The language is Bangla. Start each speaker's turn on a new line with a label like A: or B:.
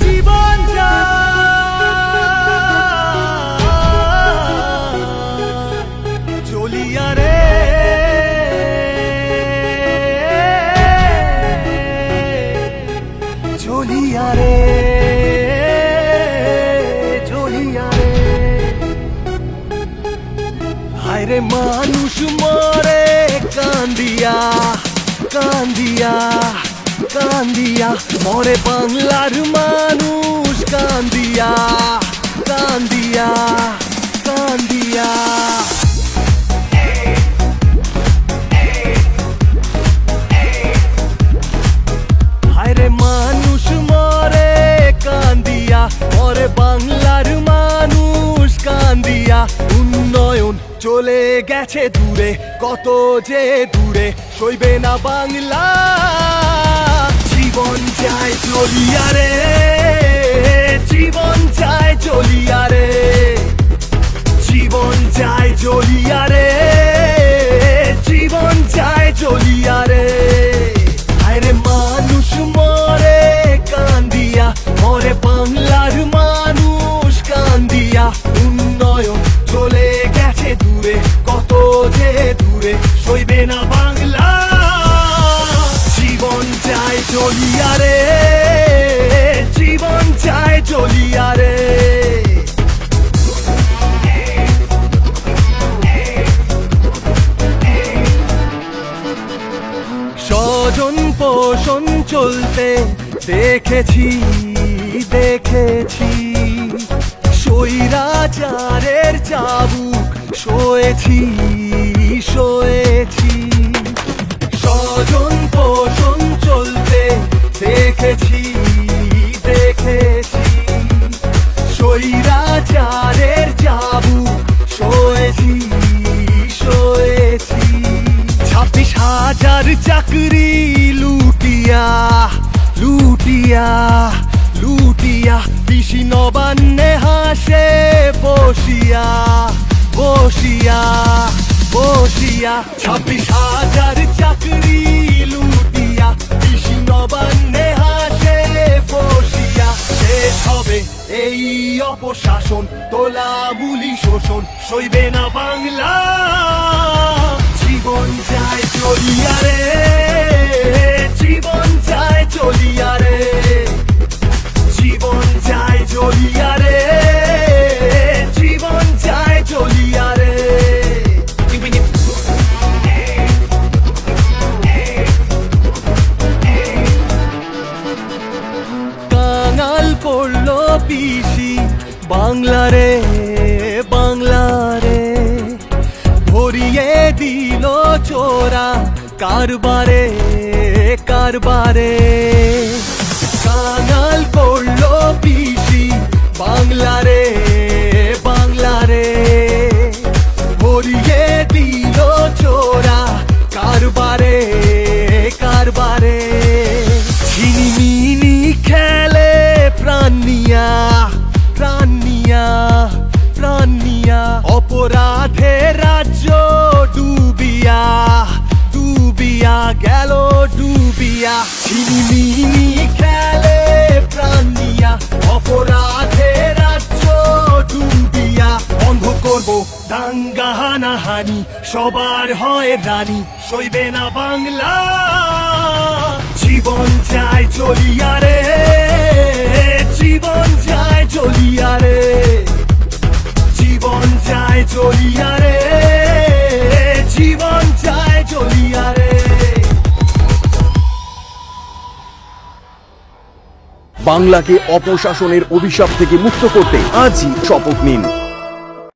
A: জীবন চলিয়া রে চলিয়া রে চলিয়া রে হায় রে মানুষ মরে কান্দিয়া কান্দিয়া কান্দিয়া মরে বাংলার মানুষ কান্দিয়া কান্দিয়া কান্দিয়া হায় রে মানুষ মরে কান্দিয়া মরে বাংলার মানুষ কান্দিয়া উন্নয়ন চলে গেছে দূরে কত যে দূরে সইবে না বাংলা জীবন যায় চলিয়া রে জীবন যায় চলিয়া রে জীবন যায় চলিয়া রে জীবন যায় চলিয়া রে হায় রে মানুষ মরে কান্দিয়া মরে বাংলার মানুষ কান্দিয়া উন্নয়ন চলে গেছে দূরে কত যে দূরে সইবে না বাংলা জীবন যায় চলিয়া রে জীবন যায় চলিয়া রে স্বজন পোষণ চলতে দেখেছি দেখেছি স্বৈরাচারের চাবুক সয়েছি সয়েছি স্বজন পোষণ চলতে দেখেছি দেখেছি স্বৈরাচারের চাবুক সয়েছি সয়েছি 26,000 চাকরি লুটিয়া লুটিয়া লুটিয়া পিসি নবান্নে হাসে বসিয়া বসিয়া বসিয়া 26,000 চাকরি লুটিয়া পিসি নবান্নে হাসে বসিয়া শেষ হবে এই অপশাসন তোলামুলি শোষণ সইবে না বাংলা জীবন যায় চলিয়া রে জীবন যায় চলিয়া রে জীবন যায় চলিয়া রে জীবন যায় চলিয়া রে কাঙাল করলো পিসি বাংলা রে বাংলা রে ভরিয়ে দিল চোরা কারবারে কারবারে কাঙাল করলো পিসি বাংলা রে বাংলা রে ভরিয়ে দিল চোরা কারবারে কারবারে ছিনিমিনি খেলে প্রাণ নিয়া প্রাণ নিয়া প্রাণ নিয়া অপরাধে রাজ্য ডুবিয়া ডুবিয়া গেল ডুবিয়া ছিনিমিনি খেলে প্রাণ নিয়া অপরাধে রাজ্য ডুবিয়া বন্ধ করব দাঙ্গা হানাহানি সবার হয় রানী সইবে না বাংলা জীবন যায় চলিয়া রে জীবন যায় চলিয়া রে জীবন যায় চলিয়া রে জীবন যায় চলিয়া রে
B: বাংলাকে অপশাসনের অভিশাপ থেকে মুক্ত করতে আজই শপথ নিন।